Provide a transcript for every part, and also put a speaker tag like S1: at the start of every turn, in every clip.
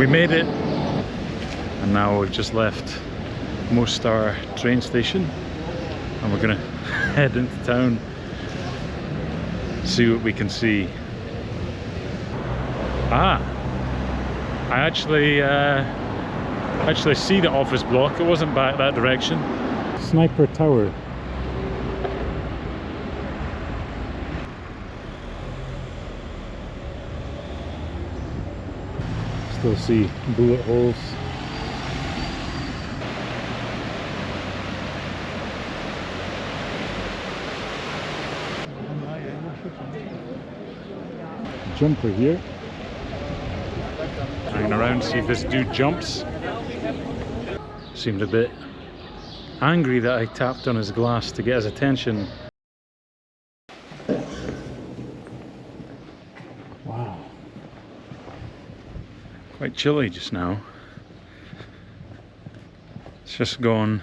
S1: We made it, and now we've just left Mostar train station, and we're gonna head into town, see what we can see. I actually see the office block. It wasn't back that direction. Sniper Tower. Still see bullet holes. Jumper here. Hanging around to see if this dude jumps. Seemed a bit angry that I tapped on his glass to get his attention. Wow. Quite chilly just now. It's just gone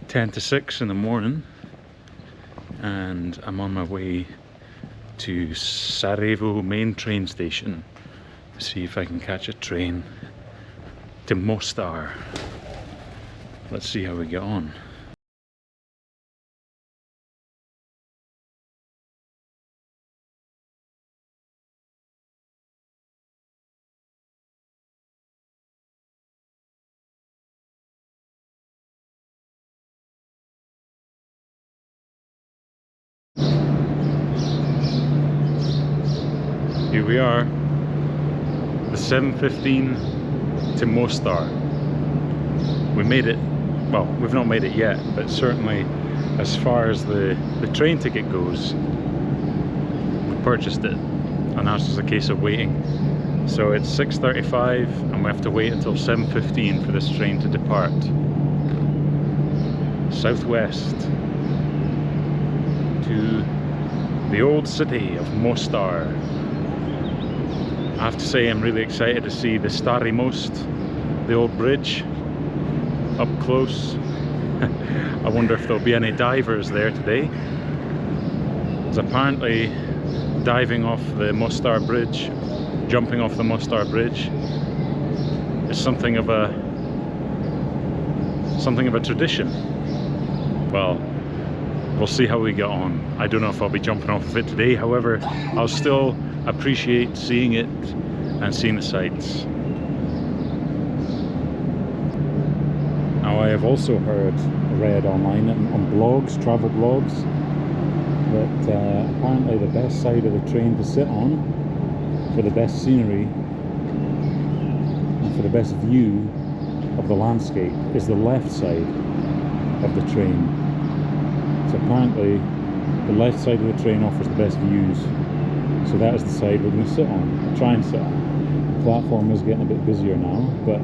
S1: 10 to 6 in the morning, and I'm on my way to Sarajevo main train station to see if I can catch a train to Mostar. Let's see how we get on. Here we are, the 7:15 to Mostar. We made it. Well, we've not made it yet, but certainly as far as the train ticket goes, we purchased it, and now it's just a case of waiting. So it's 6:35 and we have to wait until 7:15 for this train to depart. Southwest to the old city of Mostar. I have to say I'm really excited to see the Stari Most, the old bridge, up close. I wonder if there'll be any divers there today. There's apparently diving off the Mostar Bridge, jumping off the Mostar Bridge is something of a tradition. Well, we'll see how we get on. I don't know if I'll be jumping off of it today, however, I'll still appreciate seeing it and seeing the sights. Now, I have also read online on blogs, travel blogs, that apparently the best side of the train to sit on for the best scenery and for the best view of the landscape is the left side of the train. So apparently the left side of the train offers the best views, so that is the side we're going to sit on, try and sit on. The platform is getting a bit busier now, but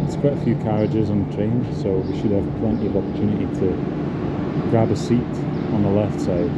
S1: it's quite a few carriages on the train, so we should have plenty of opportunity to grab a seat on the left side.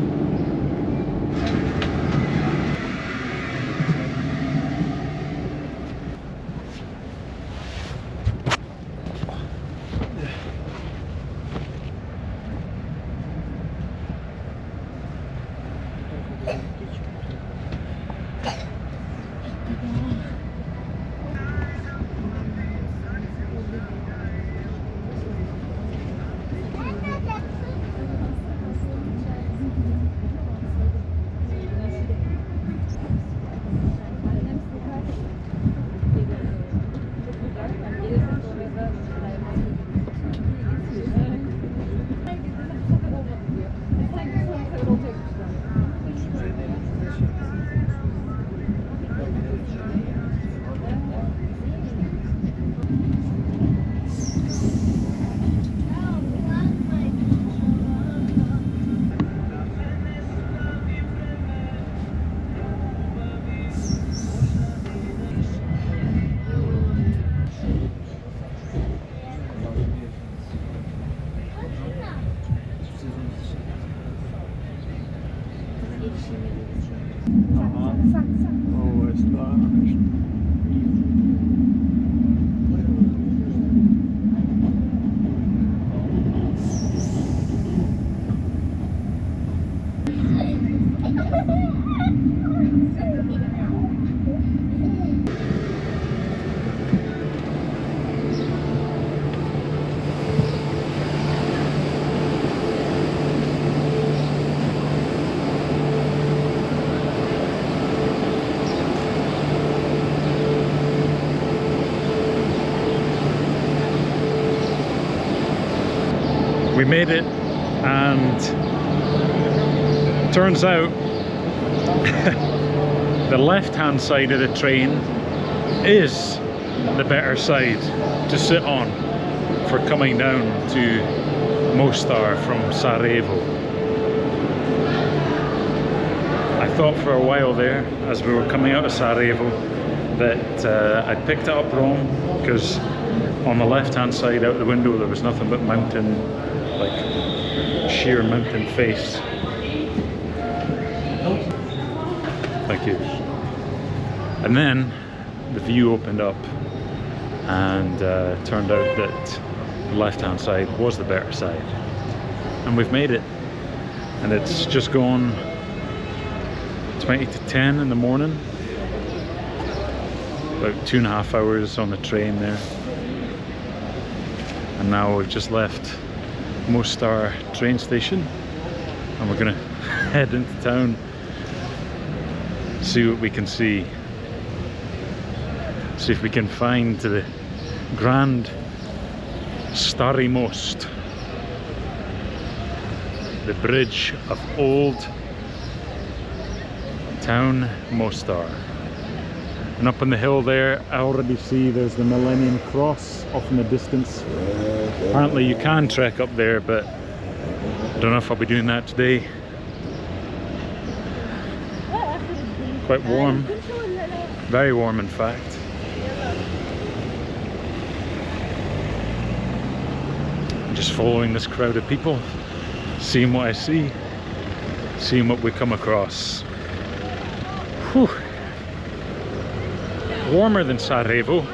S1: We made it, and turns out the left-hand side of the train is the better side to sit on for coming down to Mostar from Sarajevo. I thought for a while there, as we were coming out of Sarajevo, that I'd picked it up wrong, because on the left-hand side out the window there was nothing but mountain, like sheer mountain face. Thank you. And then the view opened up, and turned out that the left-hand side was the better side. And we've made it. And it's just gone 20 to 10 in the morning. About 2.5 hours on the train there. And now we've just left Mostar train station, and we're gonna head into town, see what we can see. See if we can find the grand Stari Most, the bridge of Old Town Mostar. And up on the hill there, I already see there's the Millennium Cross off in the distance. Apparently you can trek up there, but I don't know if I'll be doing that today. Quite warm, very warm in fact. I'm just following this crowd of people, seeing what I see, seeing what we come across. Whew. Warmer than Sarajevo.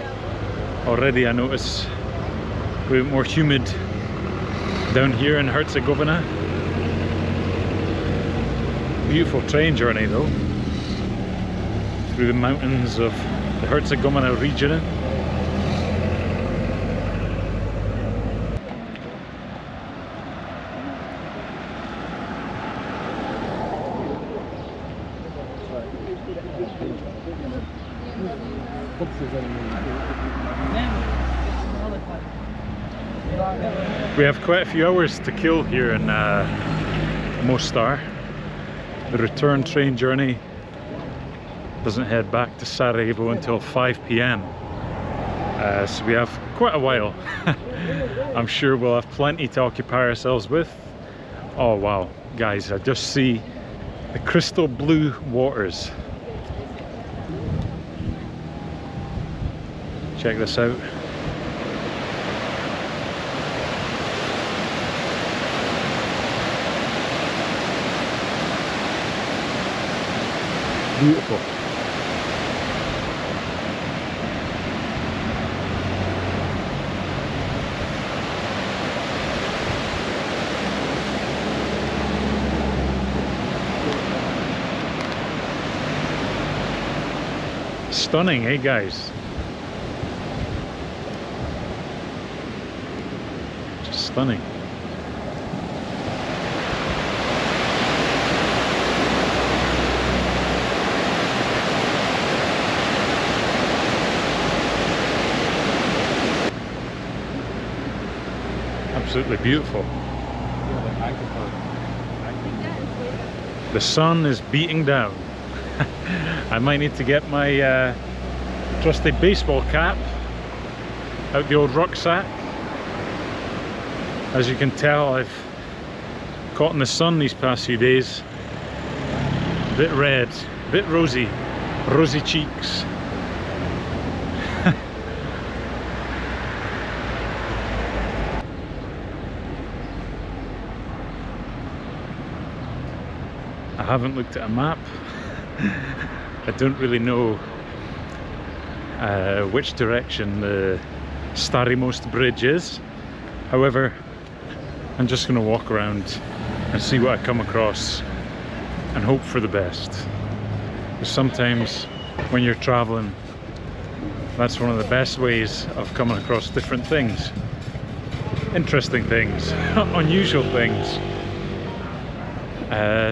S1: Already I notice a bit more humid down here in Herzegovina. Beautiful train journey though, through the mountains of the Herzegovina region. We have quite a few hours to kill here in Mostar. The return train journey doesn't head back to Sarajevo until 5 p.m. So we have quite a while. I'm sure we'll have plenty to occupy ourselves with. Oh wow, guys, I just see the crystal blue waters. Check this out. Beautiful. Stunning, eh guys? Just stunning. Absolutely beautiful. The sun is beating down. I might need to get my trusty baseball cap out the old rucksack. As you can tell, I've caught in the sun these past few days. A bit red, a bit rosy cheeks. I haven't looked at a map. I don't really know which direction the Stari Most bridge is. However, I'm just going to walk around and see what I come across and hope for the best. Because sometimes when you're traveling, that's one of the best ways of coming across different things. Interesting things, unusual things.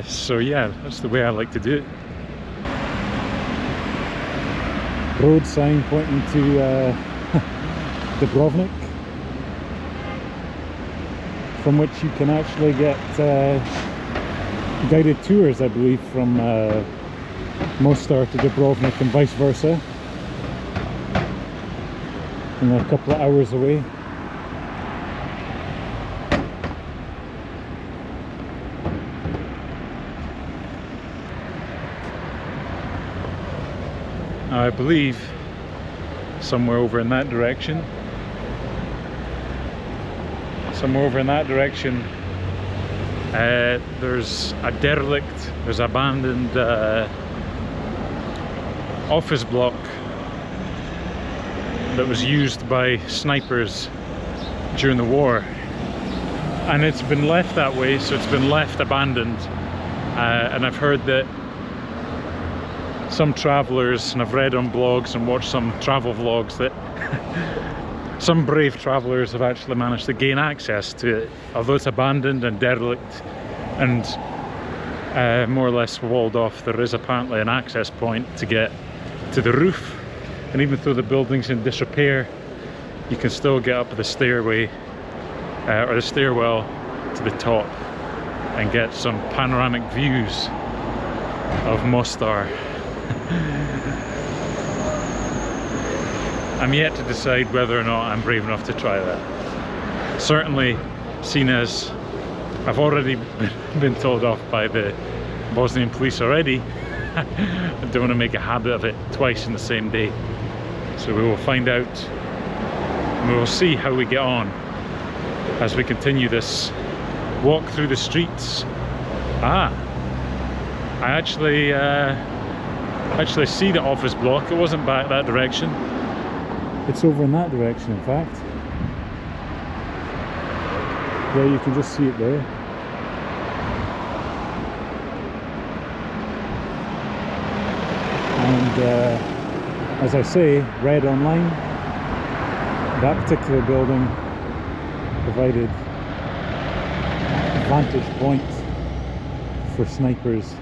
S1: So yeah, that's the way I like to do it. Road sign pointing to Dubrovnik. from which you can actually get guided tours, I believe, from Mostar to Dubrovnik and vice versa. And they're a couple of hours away. Now, I believe somewhere over in that direction, there's a derelict, there's abandoned office block that was used by snipers during the war, and it's been left that way, so it's been left abandoned. And I've heard that some travelers, and I've read on blogs and watched some travel vlogs, that some brave travelers have actually managed to gain access to it. Although it's abandoned and derelict and more or less walled off, there is apparently an access point to get to the roof. And even though the building's in disrepair, you can still get up the stairway or the stairwell to the top and get some panoramic views of Mostar. I'm yet to decide whether or not I'm brave enough to try that. Certainly, seen as I've already been told off by the Bosnian police already, I don't want to make a habit of it twice in the same day. So we will find out, and we will see how we get on as we continue this walk through the streets. I actually see the office block. It wasn't back that direction. It's over in that direction, in fact. Yeah, you can just see it there. And as I say, read online, that particular building provided a vantage point for snipers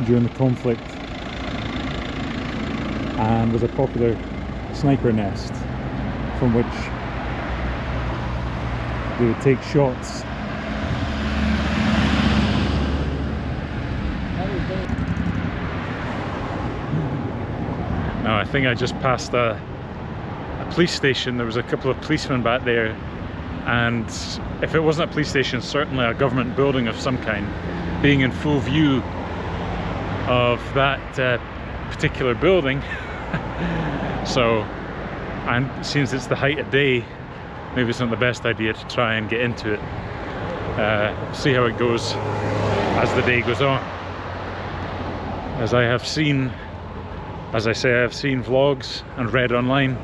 S1: during the conflict, and was a popular sniper nest from which they would take shots. Now, I think I just passed a police station. There was a couple of policemen back there, and if it wasn't a police station, certainly a government building of some kind, being in full view of that particular building. So, and since it's the height of day, maybe it's not the best idea to try and get into it. See how it goes as the day goes on. As I have seen, as I say, I have seen vlogs and read online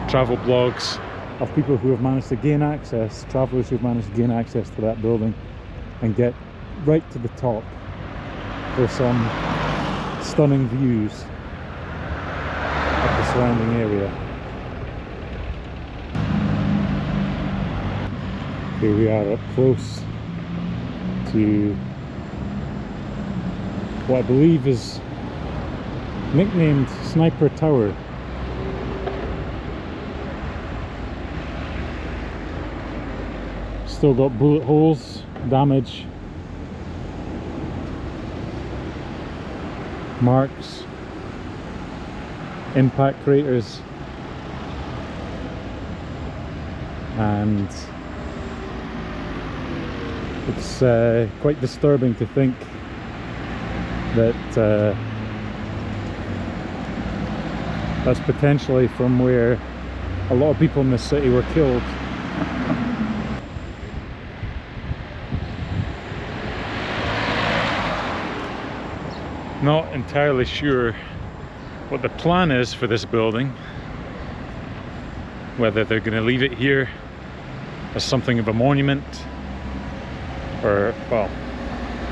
S1: travel blogs of people who have managed to gain access, travelers who have managed to gain access to that building and get right to the top for some stunning views of the surrounding area. Here we are up close to what I believe is nicknamed Sniper Tower. Still got bullet holes, damage, marks, impact craters, and it's quite disturbing to think that that's potentially from where a lot of people in this city were killed. Not entirely sure what the plan is for this building, whether they're going to leave it here as something of a monument or, well,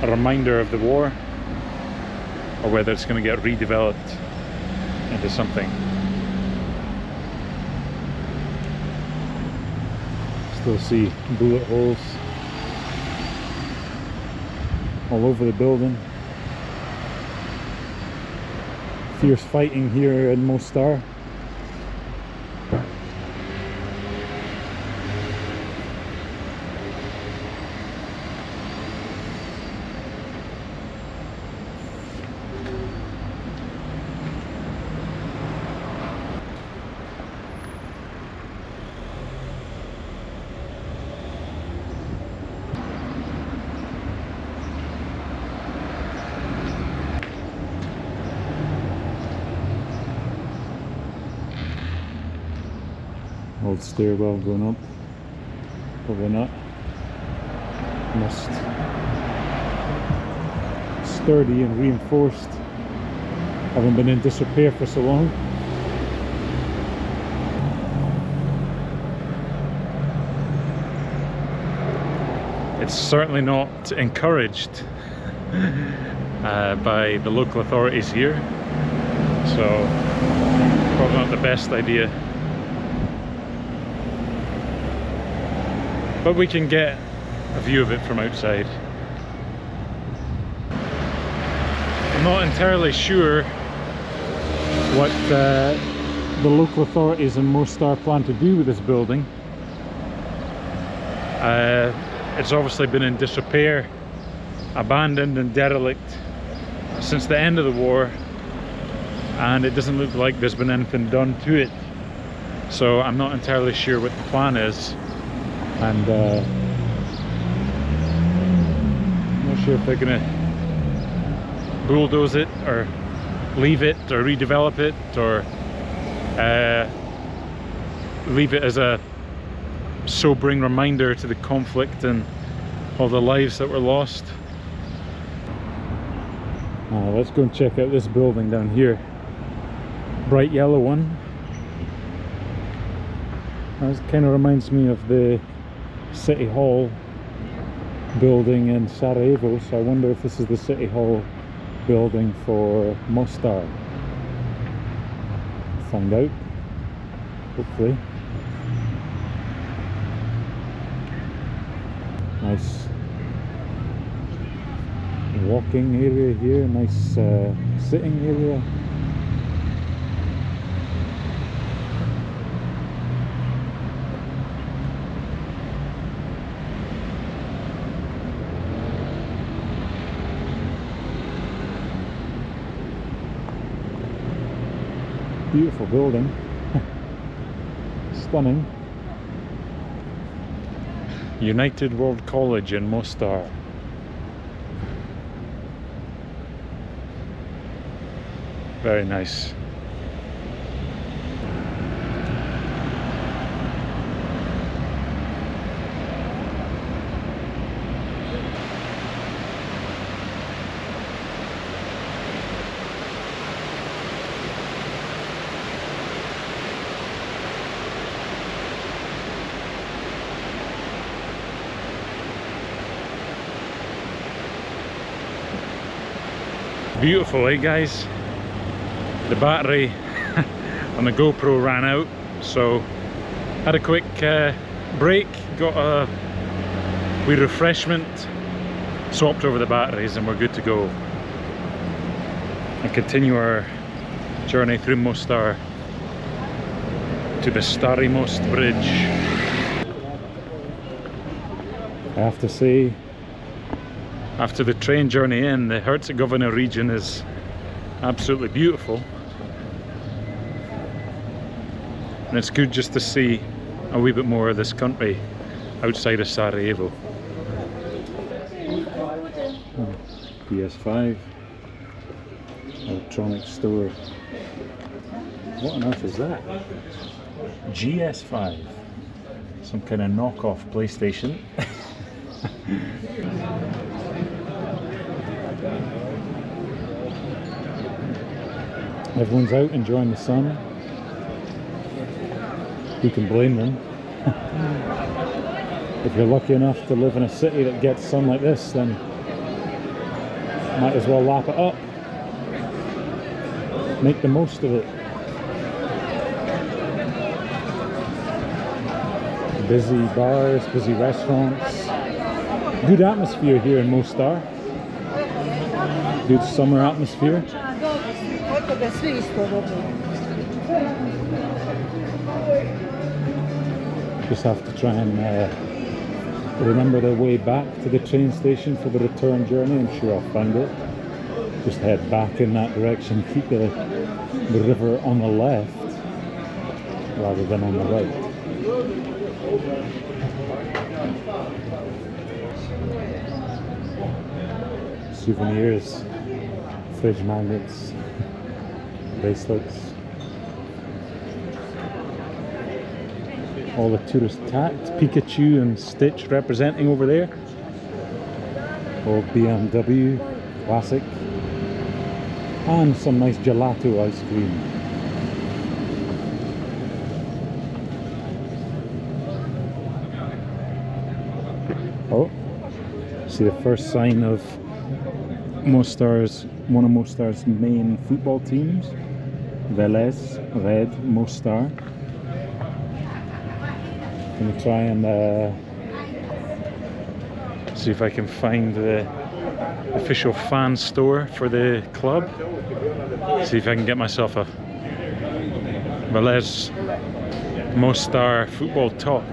S1: a reminder of the war, or whether it's going to get redeveloped into something. Still see bullet holes all over the building. Fierce fighting here in Mostar. Old stairwell going up. Probably not. Must. Sturdy and reinforced. Haven't been in disrepair for so long. It's certainly not encouraged by the local authorities here, so probably not the best idea. But we can get a view of it from outside. I'm not entirely sure what the local authorities in Mostar plan to do with this building. It's obviously been in disrepair, abandoned and derelict since the end of the war, and it doesn't look like there's been anything done to it. So I'm not entirely sure what the plan is, and I'm not sure if they're gonna bulldoze it or leave it or redevelop it, or leave it as a sobering reminder to the conflict and all the lives that were lost. Let's go and check out this building down here. Bright yellow one. This kind of reminds me of the City Hall building in Sarajevo, so I wonder if this is the City Hall building for Mostar. Find out, hopefully. Nice walking area here, nice sitting area. Beautiful building. Stunning. United World College in Mostar. Very nice. Beautiful, eh guys? The battery on the GoPro ran out, so had a quick break, got a wee refreshment, swapped over the batteries, and we're good to go. And continue our journey through Mostar to the Stari Most Bridge. I have to say, after the train journey in, the Herzegovina region is absolutely beautiful. And it's good just to see a wee bit more of this country outside of Sarajevo. PS5 electronics store. What on earth is that? GS5. Some kind of knockoff PlayStation. Everyone's out enjoying the sun. Who can blame them? If you're lucky enough to live in a city that gets sun like this, then might as well lap it up. Make the most of it. Busy bars, busy restaurants. Good atmosphere here in Mostar. Good summer atmosphere. Just have to try and remember the way back to the train station for the return journey. I'm sure I'll find it. Just head back in that direction, keep the river on the left rather than on the right. Souvenirs, fridge magnets, bracelets. All the tourist tat, Pikachu and Stitch representing over there. Old BMW, classic. And some nice gelato ice cream. Oh, see the first sign of one of Mostar's main football teams. Velez, red, Mostar. Gonna try and see if I can find the official fan store for the club. See if I can get myself a Velez Mostar football top,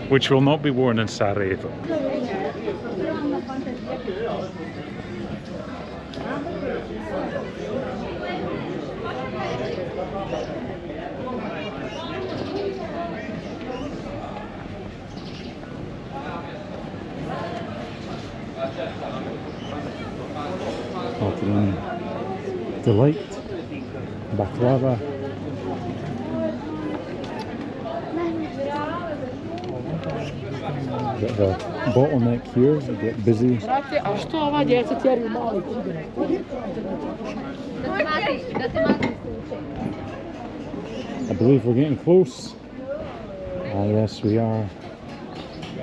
S1: which will not be worn in Sarajevo. Ottoman delight, baklava. Got the bottleneck here, a bit busy. I believe we're getting close. Ah, yes, we are.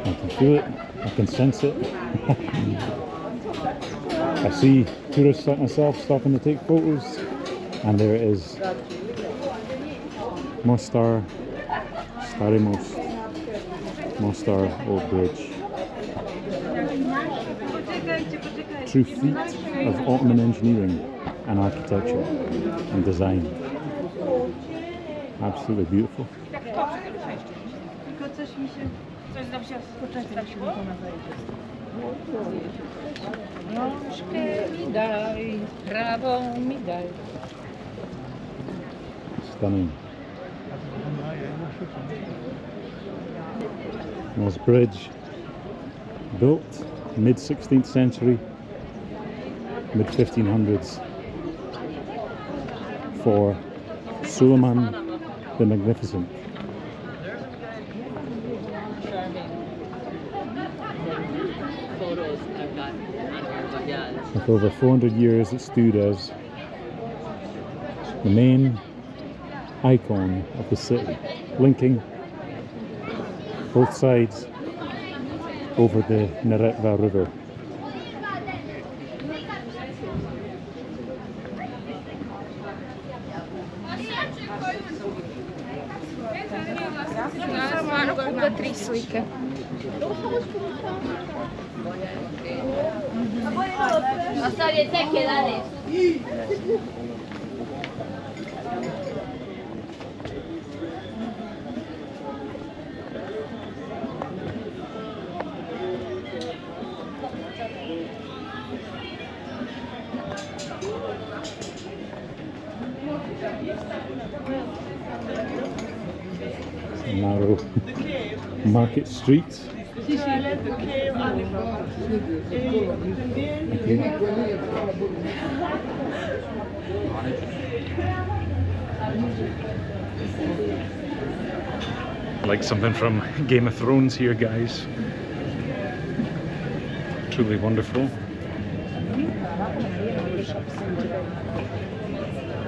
S1: I can feel it, I can sense it. I see tourists like myself stopping to take photos, and there it is. Mostar, Stari Most, Mostar Old Bridge. True feat of Ottoman engineering and architecture and design. Absolutely beautiful. Stunning. This bridge, built mid-16th century, mid-1500s, for Suleiman the Magnificent. With over 400 years, it stood as the main icon of the city, linking both sides over the Neretva River. Narrow market street. Okay. Like something from Game of Thrones here, guys. Truly wonderful.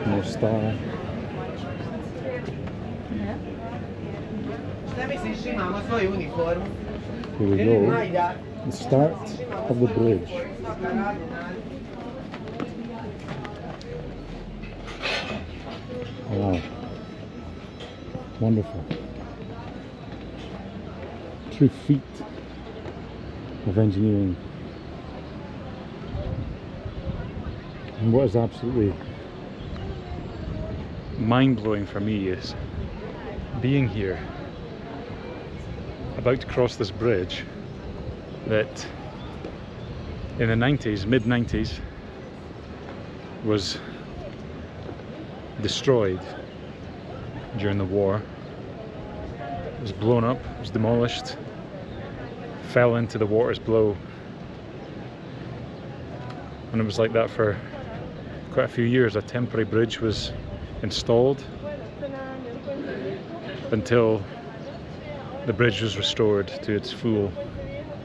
S1: Mostar. Here we go. The start of the bridge. Wow. Wonderful. True feat of engineering. And what is absolutely mind-blowing for me is being here, about to cross this bridge that in the 90s, mid-90s, was destroyed during the war. It was blown up, it was demolished, fell into the waters below, and it was like that for quite a few years. A temporary bridge was installed, until the bridge was restored to its full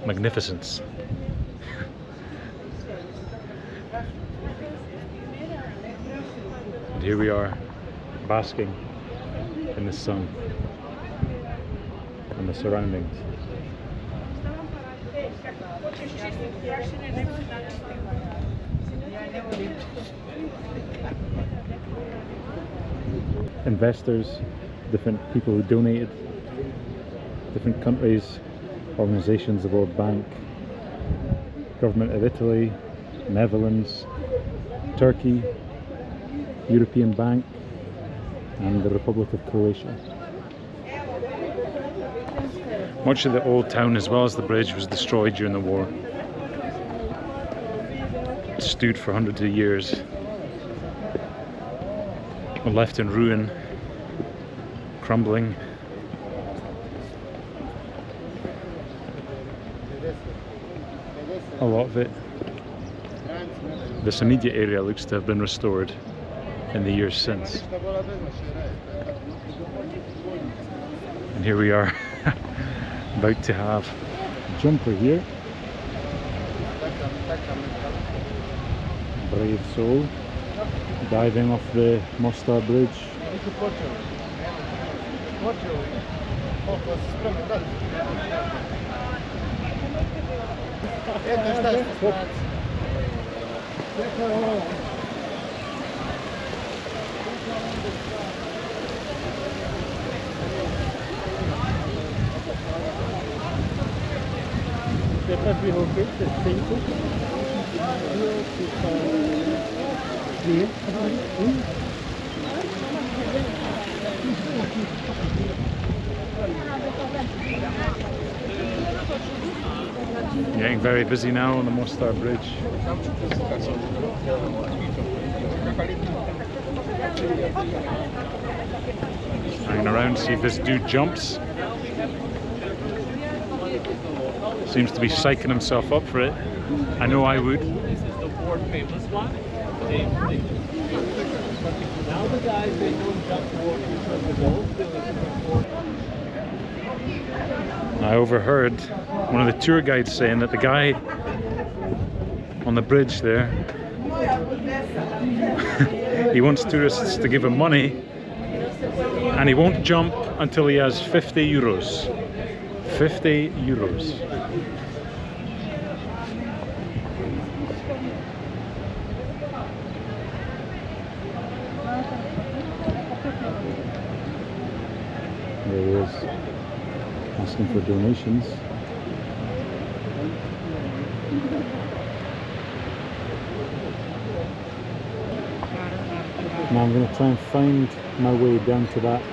S1: magnificence. And here we are, basking in the sun and the surroundings. Investors, different people who donated, different countries, organisations, the World Bank, Government of Italy, Netherlands, Turkey, European Bank, and the Republic of Croatia. Much of the old town, as well as the bridge, was destroyed during the war. It stood for hundreds of years, left in ruin, crumbling. A lot of it, this immediate area, looks to have been restored in the years since. And here we are, about to have a jumper here. Brave soul, diving off the Mostar Bridge. Getting very busy now on the Mostar Bridge. Hanging around to see if this dude jumps. Seems to be psyching himself up for it. I know I would.
S2: This is the world famous one. Now the guys, they don't jump more because the goals.
S1: I overheard one of the tour guides saying that the guy on the bridge there, he wants tourists to give him money and he won't jump until he has 50 euros. 50 euros. There he is, asking for donations. Now I'm going to try and find my way down to that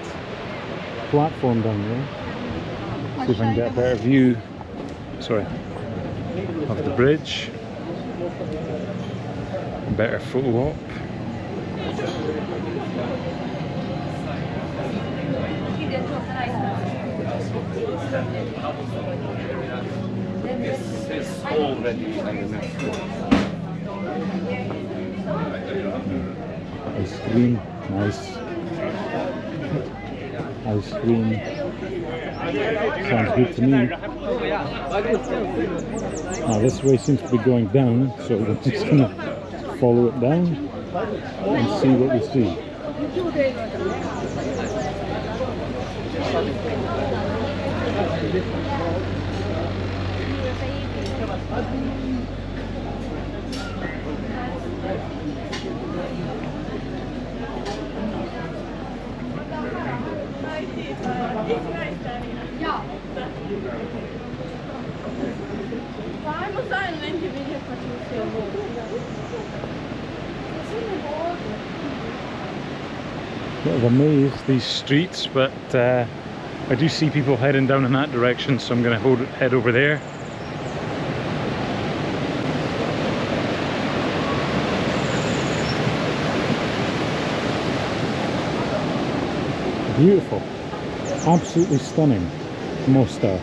S1: platform down there. See if I can get a better view, sorry, of the bridge. A better photo op.
S2: This is already
S1: Ice cream, nice. Ice cream. Sounds good to me. Now this way seems to be going down, so we're just going to follow it down and see what we see. Bit of a maze, these streets, but I do see people heading down in that direction, so I'm going to head over there. Beautiful, absolutely stunning, Mostar.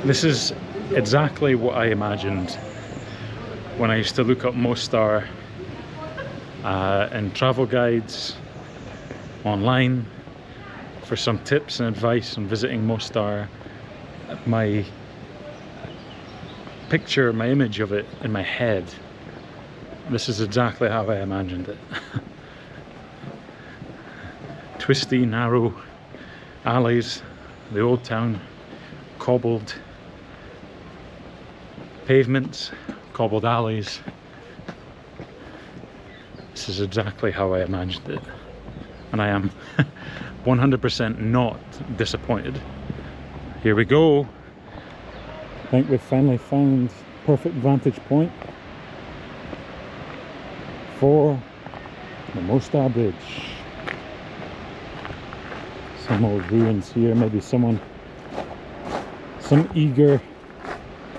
S1: This is exactly what I imagined when I used to look up Mostar in travel guides online for some tips and advice on visiting Mostar. My picture, my image of it in my head, this is exactly how I imagined it. Twisty, narrow alleys, the old town, cobbled pavements, cobbled alleys. This is exactly how I imagined it, and I am 100% not disappointed. Here we go. I think we've finally found perfect vantage point for the Mostar Bridge. Some old ruins here, maybe some eager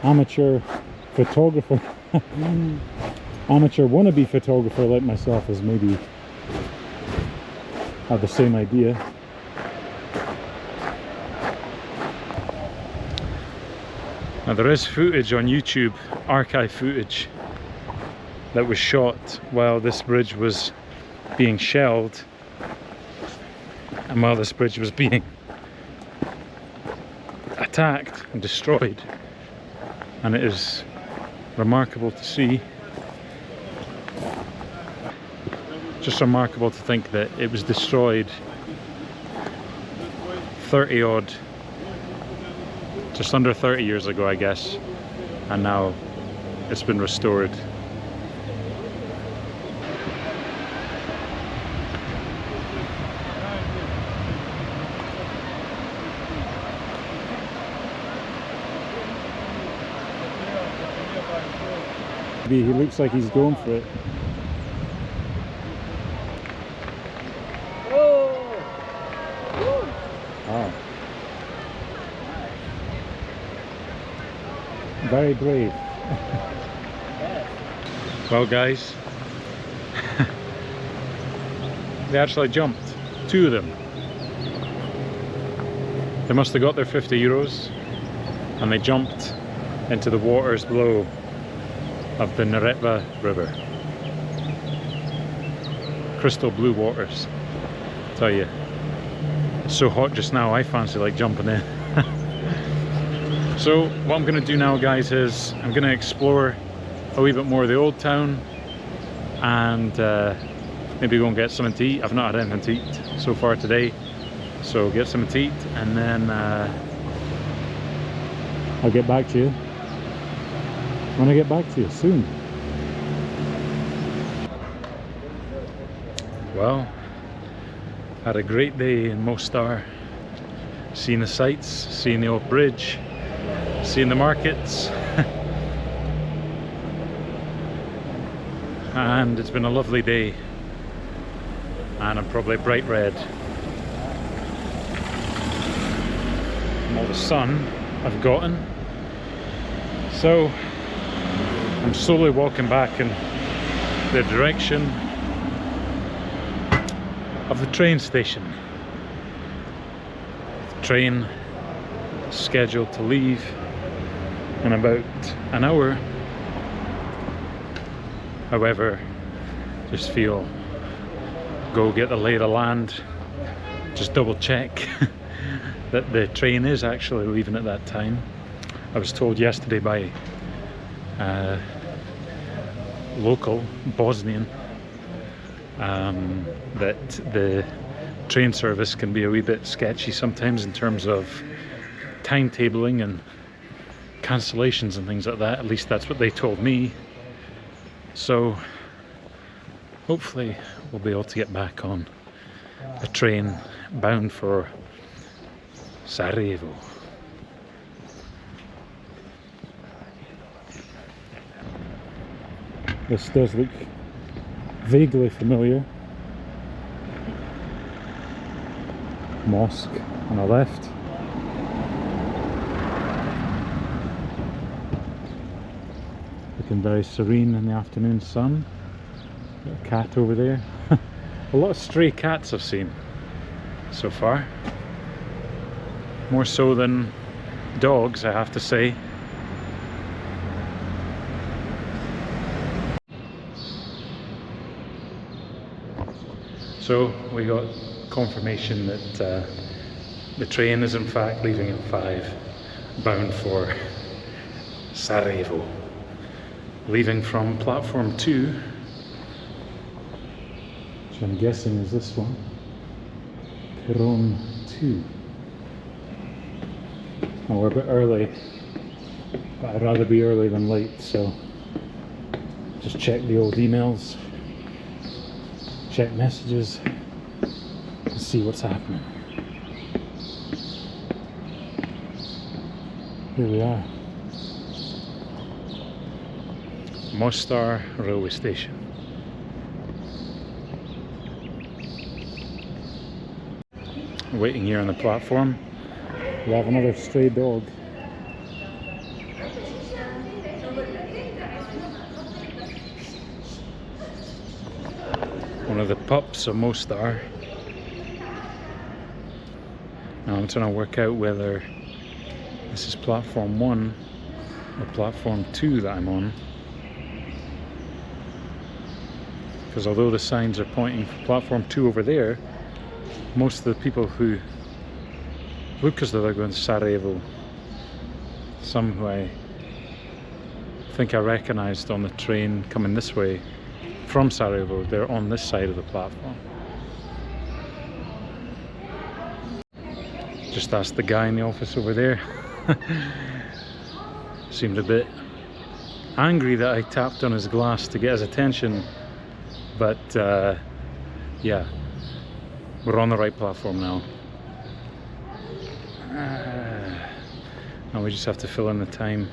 S1: amateur photographer, amateur wannabe photographer like myself has maybe had the same idea. Now there is footage on YouTube, archive footage, that was shot while this bridge was being shelled and while this bridge was being attacked and destroyed, and it is remarkable to see. Just remarkable to think that it was destroyed 30 odd, just under 30 years ago I guess, and now it's been restored. He looks like he's going for it. Oh. Very brave. Well guys, they actually jumped, two of them. They must have got their 50 euros and they jumped into the waters below of the Neretva River. Crystal blue waters, I tell you. It's so hot just now, I fancy like jumping in. So what I'm going to do now guys is I'm going to explore a wee bit more of the old town and maybe go and get something to eat. I've not had anything to eat so far today, so get something to eat and then I'll get back to you when I get back to you soon. Well, had a great day in Mostar, seeing the sights, seeing the old bridge, seeing the markets, and it's been a lovely day, and I'm probably bright red from all the sun I've gotten. So I'm slowly walking back in the direction of the train station. The train is scheduled to leave in about an hour. However, just feel go get the lay of the land, just double check that the train is actually leaving at that time. I was told yesterday by local Bosnian that the train service can be a wee bit sketchy sometimes in terms of timetabling and cancellations and things like that. At least that's what they told me. So hopefully we'll be able to get back on a train bound for Sarajevo. This does look vaguely familiar. Mosque on the left. Looking very serene in the afternoon sun. Got a cat over there. A lot of stray cats I've seen so far. More so than dogs, I have to say. So we got confirmation that the train is in fact leaving at 5, bound for Sarajevo. Leaving from platform 2, which I'm guessing is this one, Perron 2. Well, we're a bit early, but I'd rather be early than late, so just check the old emails, check messages, and see what's happening. Here we are. Mostar railway station. Waiting here on the platform. We have another stray dog. One of the pups of Mostar. Now I'm trying to work out whether this is platform 1 or platform 2 that I'm on. Because although the signs are pointing for platform 2 over there, most of the people who look as though they're going to Sarajevo, some who I think I recognised on the train coming this way from Sarajevo, they're on this side of the platform. Just asked the guy in the office over there. Seemed a bit angry that I tapped on his glass to get his attention, but yeah, we're on the right platform now. And we just have to fill in the time,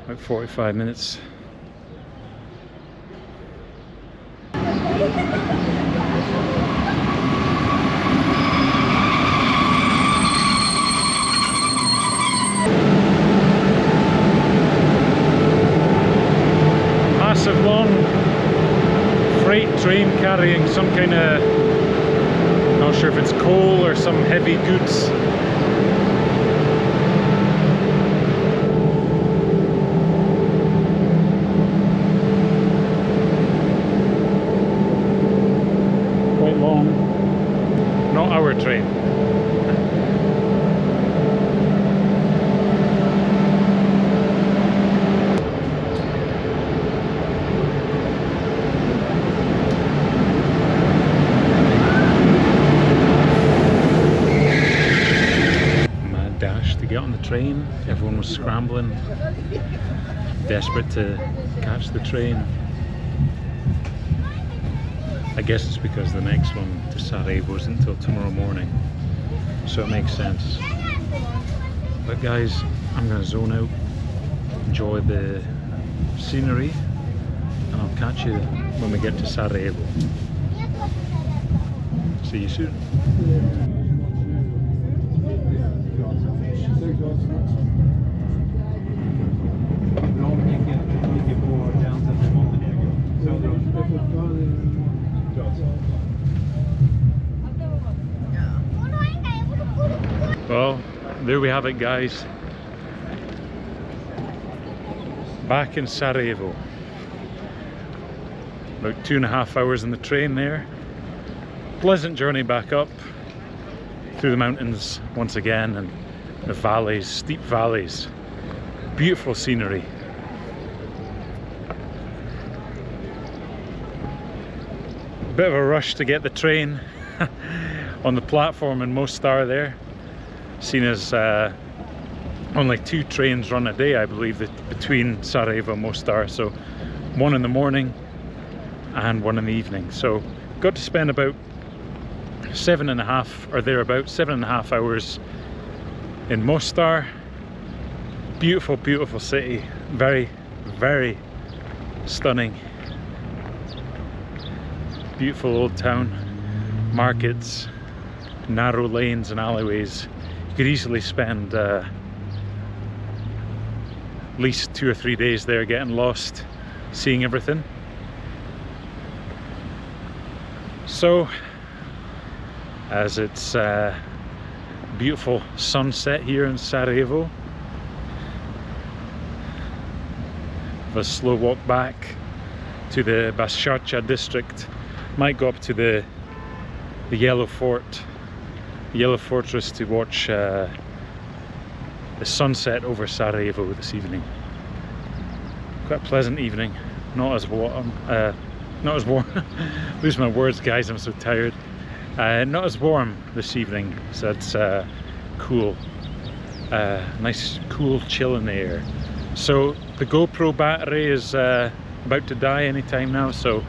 S1: about 45 minutes. Massive long freight train carrying some kind of, not sure if it's coal or some heavy goods. Quite long. Not our train. Get on the train, everyone was scrambling, desperate to catch the train. I guess it's because the next one to Sarajevo isn't until tomorrow morning, so it makes sense. But guys, I'm going to zone out, enjoy the scenery, and I'll catch you when we get to Sarajevo. See you soon. Well, there we have it, guys. Back in Sarajevo. About 2.5 hours in the train there. Pleasant journey back up through the mountains once again, and the valleys, steep valleys. Beautiful scenery. Bit of a rush to get the train on the platform in Mostar there. Seen as only 2 trains run a day, I believe, between Sarajevo and Mostar. So 1 in the morning and 1 in the evening. So got to spend about 7.5 or thereabouts, 7.5 hours in Mostar. Beautiful, beautiful city. Very, very stunning. Beautiful old town. Markets, narrow lanes and alleyways. You could easily spend at least 2 or 3 days there getting lost, seeing everything. So, as it's beautiful sunset here in Sarajevo, a slow walk back to the Basharcha district Might go up to the Yellow Fort, the Yellow Fortress, to watch the sunset over Sarajevo this evening. Quite a pleasant evening, not as warm, lose my words guys, I'm so tired. Not as warm this evening, so it's cool. Nice cool chill in the air. So the GoPro battery is about to die anytime now, so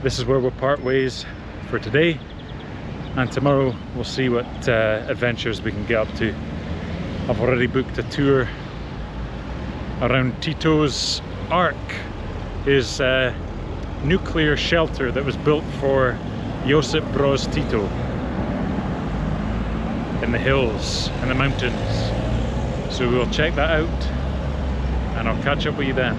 S1: this is where we'll part ways for today, and tomorrow we'll see what adventures we can get up to. I've already booked a tour around Tito's Ark, his nuclear shelter that was built for Josip Broz Tito in the hills, in the mountains. So we'll check that out and I'll catch up with you then.